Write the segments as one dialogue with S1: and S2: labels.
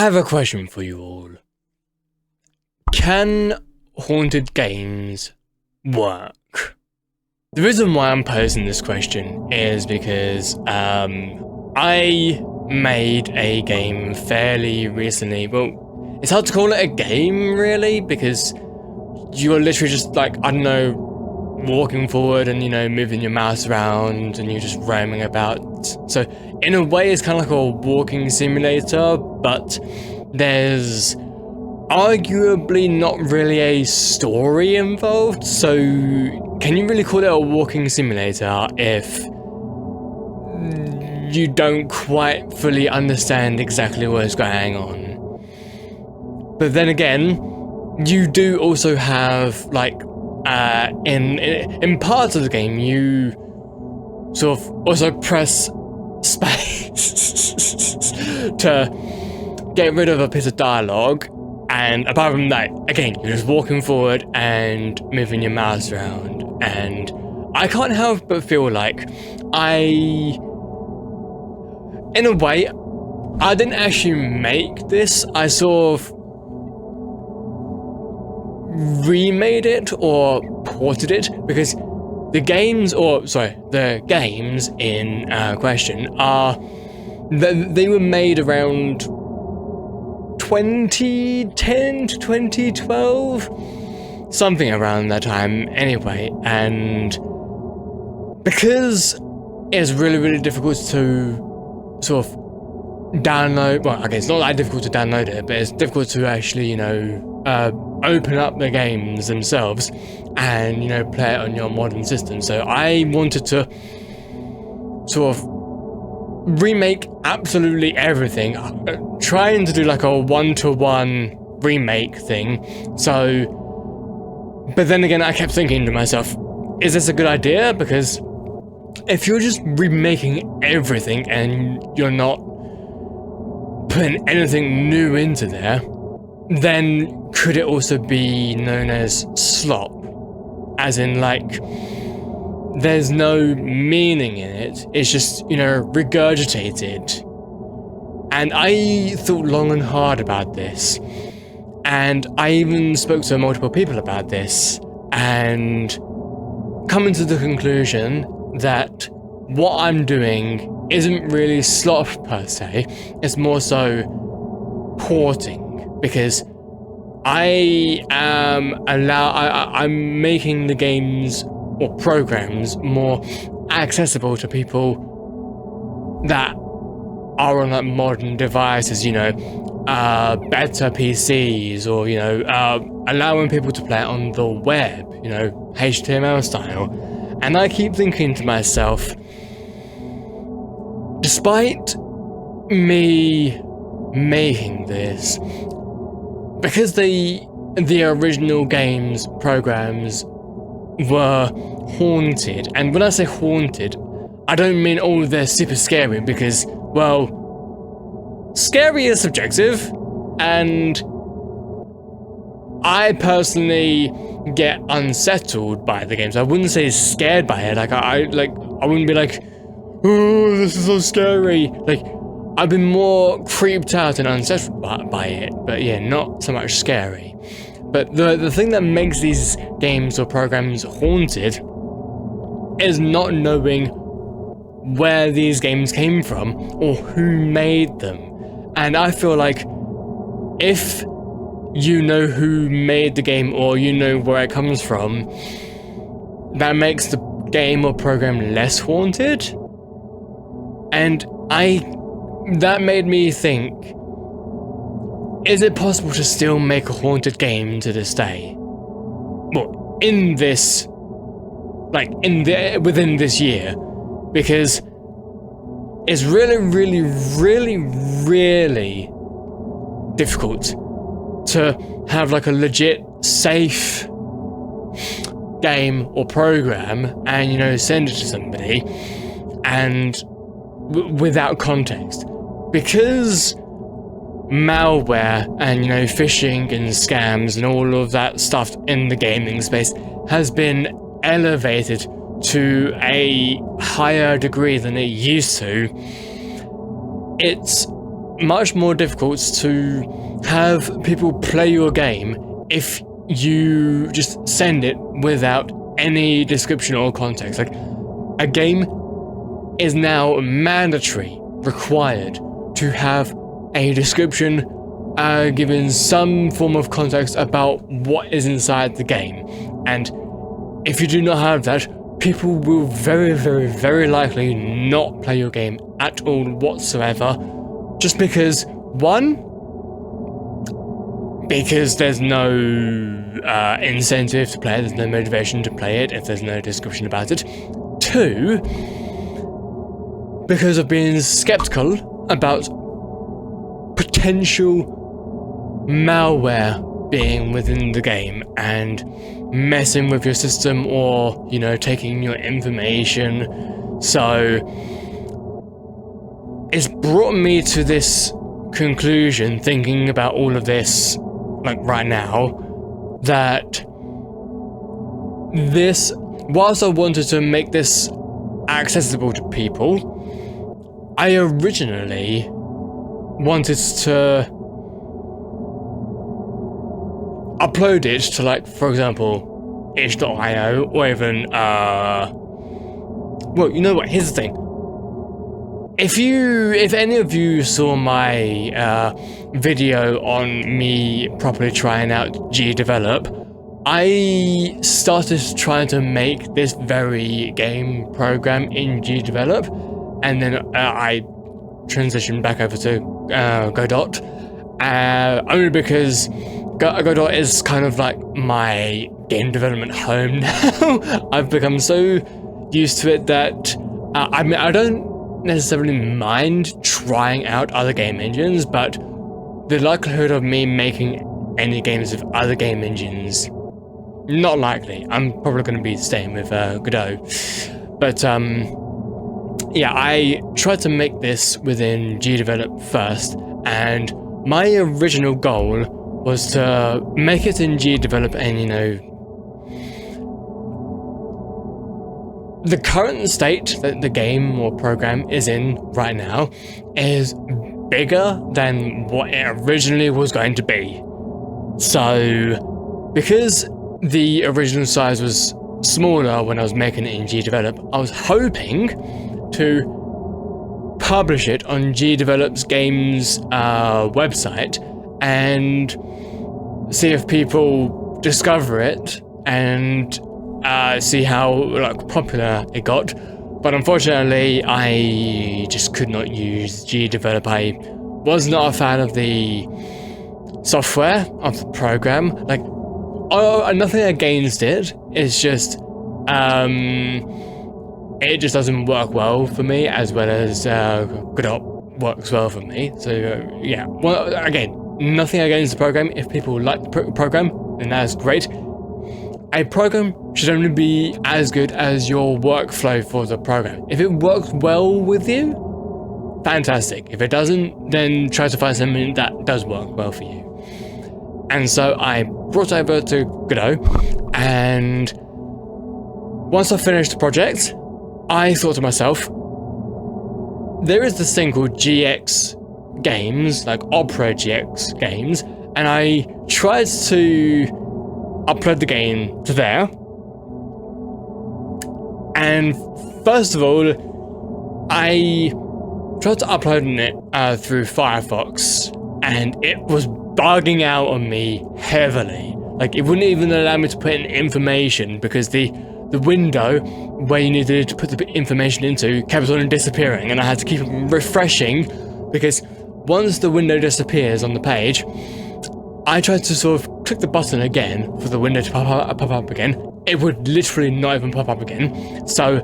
S1: have a question for you all. Can haunted games work? The reason why I'm posing this question is because I made a game fairly recently. Well, it's hard to call it a game really, because you're literally just like, I don't know, walking forward and, you know, moving your mouse around and you're just roaming about. So in a way it's kind of like a walking simulator, but there's arguably not really a story involved. So can you really call it a walking simulator if you don't quite fully understand exactly what's going on? But then again, you do also have, like, in parts of the game, you sort of also press space to get rid of a piece of dialogue, and apart from that, again, you're just walking forward and moving your mouse around, and I can't help but feel like in a way, I didn't actually make this, I sort of remade it or ported it, because the games in question they were made around 2010 to 2012, something around that time anyway, and because it's really difficult to sort of download, well, okay, it's not that difficult to download it, but it's difficult to actually, you know, open up the games themselves and, you know, play it on your modern system. So I wanted to sort of remake absolutely everything, trying to do like a one-to-one remake thing. So, but then again, I kept thinking to myself, is this a good idea? Because if you're just remaking everything and you're not putting anything new into there, then could it also be known as slop? As in, like, there's no meaning in it, it's just, you know, regurgitated. And I thought long and hard about this, and I even spoke to multiple people about this, and coming to the conclusion that what I'm doing isn't really slop per se, it's more so porting, because I'm making the games or programs more accessible to people that are on like modern devices, you know, better PCs, or, you know, allowing people to play it on the web, you know, HTML style. And I keep thinking to myself, despite me making this, because the original games programs were haunted, and when I say haunted, I don't mean, oh, they're super scary, because, well, scary is subjective, and I personally get unsettled by the games. I wouldn't say scared by it, I wouldn't be like, oh, this is so scary. Like, I've been more creeped out and unsettled by it, but yeah, not so much scary. But the thing that makes these games or programs haunted is not knowing where these games came from or who made them. And I feel like if you know who made the game or you know where it comes from, that makes the game or program less haunted. And that made me think, is it possible to still make a haunted game to this day? Well, within this year, because it's really difficult to have like a legit safe game or program and, you know, send it to somebody and without context, because malware and, you know, phishing and scams and all of that stuff in the gaming space has been elevated to a higher degree than it used to. It's much more difficult to have people play your game if you just send it without any description or context. Like, a game is now mandatory, required to have a description given some form of context about what is inside the game. And if you do not have that, people will very, very, very likely not play your game at all whatsoever, just because, one, because there's no incentive to play it, there's no motivation to play it if there's no description about it. Two, because of being skeptical about potential malware being within the game and messing with your system, or, you know, taking your information. So it's brought me to this conclusion, thinking about all of this, like right now, that this, whilst I wanted to make this accessible to people, I originally wanted to upload it to, like, for example, itch.io, or even, well, you know what, here's the thing. If any of you saw my video on me properly trying out GDevelop, I started trying to make this very game program in GDevelop, and then I transitioned back over to Godot, only because Godot is kind of like my game development home now. I've become so used to it that I mean, I don't necessarily mind trying out other game engines, but the likelihood of me making any games with other game engines, not likely. I'm probably going to be staying with Godot. But yeah, I tried to make this within GDevelop first, and my original goal was to make it in GDevelop, and, you know, the current state that the game or program is in right now is bigger than what it originally was going to be. So, because the original size was smaller when I was making it in GDevelop, I was hoping to publish it on GDevelop's games website and see if people discover it and see how, like, popular it got. But unfortunately, I just could not use GDevelop. I was not a fan of the software of the program. Like, nothing against it. It's just it just doesn't work well for me, as well as Godot works well for me. So yeah. Well, again, nothing against the program. If people like the program, then that's great. A program should only be as good as your workflow for the program. If it works well with you, fantastic. If it doesn't, then try to find something that does work well for you. And so I brought over to Godot, and once I finished the project, I thought to myself, there is this thing called GX games, like Opera GX games, and I tried to upload the game to there. And first of all, I tried to upload it through Firefox, and it was bugging out on me heavily. Like, it wouldn't even allow me to put in information, because the window where you needed to put the information into kept on disappearing, and I had to keep refreshing, because once the window disappears on the page, I tried to sort of click the button again for the window to pop up again. It would literally not even pop up again. So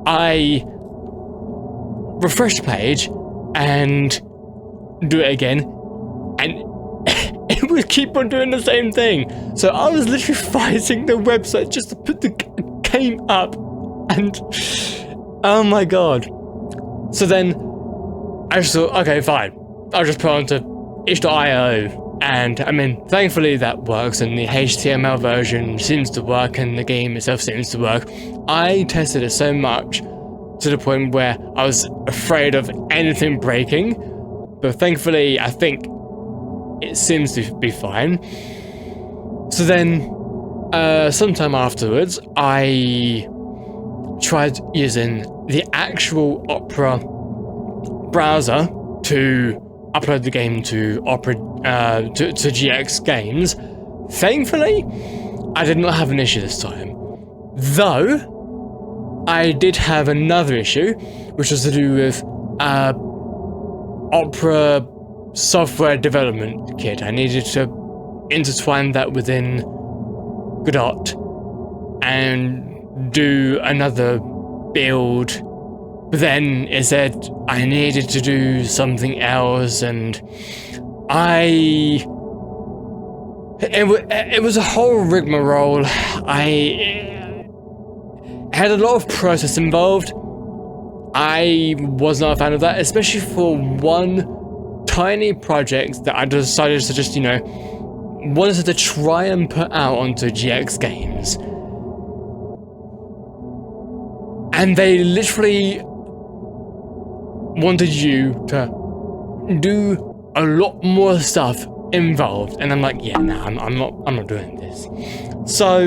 S1: I refreshed the page and do it again, and it would keep on doing the same thing. So I was literally fighting the website just to put the game up, and oh my god. So then I just thought, okay, fine, I'll just put it onto itch.io. And I mean, thankfully that works, and the HTML version seems to work, and the game itself seems to work. I tested it so much to the point where I was afraid of anything breaking, but thankfully I think it seems to be fine. So then, sometime afterwards, I tried using the actual Opera browser to upload the game to Opera to GX Games. Thankfully, I did not have an issue this time, though I did have another issue, which was to do with Opera software development kit. I needed to intertwine that within Godot and do another build, but then it said I needed to do something else, and it was a whole rigmarole. I had a lot of process involved. I was not a fan of that, especially for one tiny project that I decided to just, wanted to try and put out onto GX Games. And they literally wanted you to do a lot more stuff involved, and I'm like, yeah, nah, I'm not doing this. So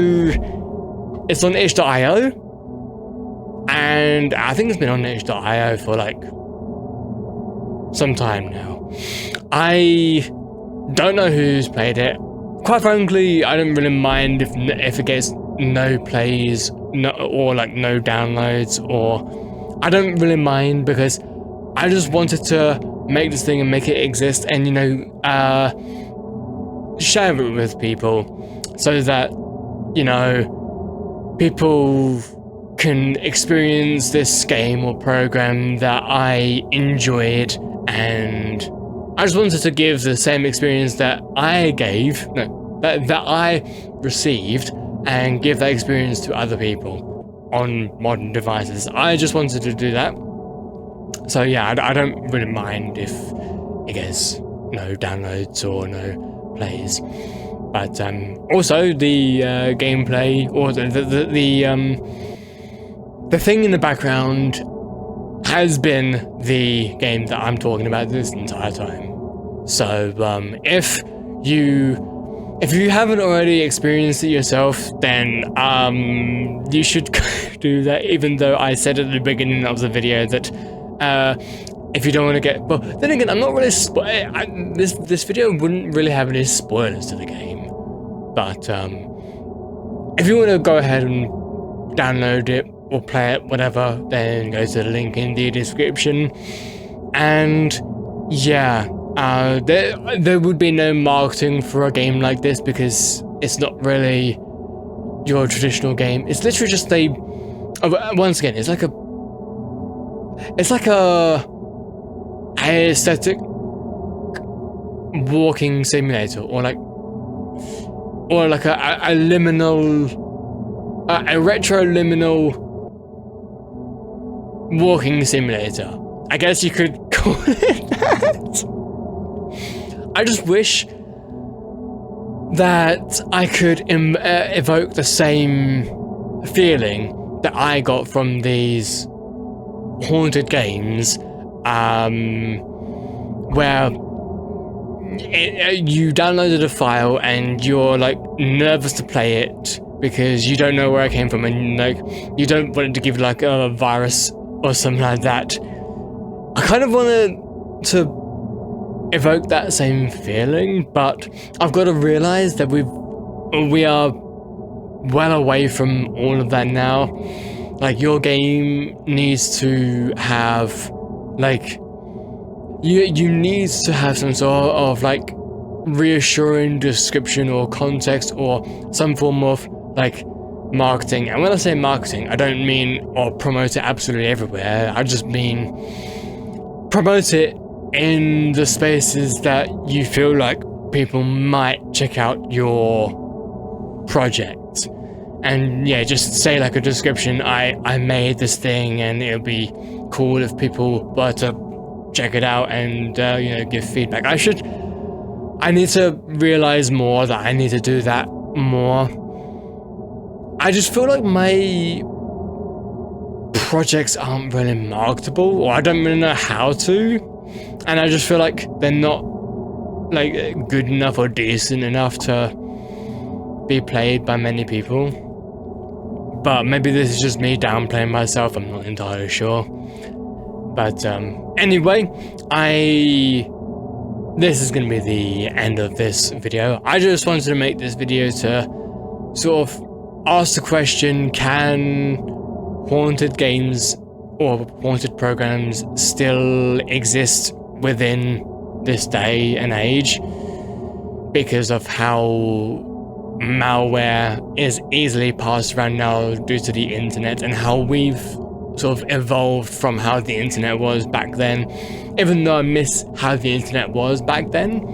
S1: it's on itch.io, and I think it's been on itch.io for like some time now. I don't know who's played it. Quite frankly, I don't really mind if it gets no plays, or like no downloads, or I don't really mind, because I just wanted to make this thing and make it exist, and share it with people, so that people can experience this game or program that I enjoyed, and I just wanted to give the same experience that I received, and give that experience to other people on modern devices. I just wanted to do that. So yeah, I don't really mind if it gets no downloads or no plays. But also the gameplay, or the thing in the background has been the game that I'm talking about this entire time. So if you haven't already experienced it yourself, then you should do that, even though I said at the beginning of the video that if you don't want to get... Well, then again, I'm not really... This video wouldn't really have any spoilers to the game. But if you want to go ahead and download it or play it, whatever, then go to the link in the description. And yeah... there would be no marketing for a game like this, because it's not really your traditional game. It's literally just once again, it's like a aesthetic walking simulator, or like a retro liminal walking simulator. I guess you could call it that. I just wish that I could evoke the same feeling that I got from these haunted games, where you downloaded a file and you're like nervous to play it because you don't know where it came from, and like you don't want it to give like a virus or something like that. I kind of wanted to evoke that same feeling, but I've got to realize that we are well away from all of that now. Like, your game needs to have like you need to have some sort of like reassuring description or context, or some form of like marketing. And when I say marketing, I don't mean or promote it absolutely everywhere. I just mean promote it in the spaces that you feel like people might check out your project. And yeah, just say like a description, I made this thing and it'll be cool if people were to check it out and give feedback. I need to realize more that I need to do that more. I just feel like my projects aren't really marketable, or I don't really know how to. and I just feel like they're not like good enough or decent enough to be played by many people. But maybe this is just me downplaying myself, I'm not entirely sure. But anyway, this is going to be the end of this video. I just wanted to make this video to sort of ask the question, can haunted games or haunted programs still exist within this day and age, because of how malware is easily passed around now due to the internet, and how we've sort of evolved from how the internet was back then. Even though I miss how the internet was back then,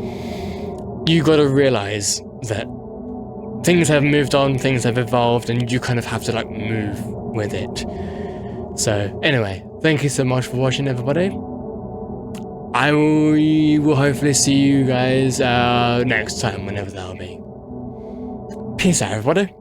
S1: you gotta realize that things have moved on, things have evolved, and you kind of have to like move with it. So anyway, thank you so much for watching, everybody. I will hopefully see you guys next time, whenever that'll be. Peace out, everybody.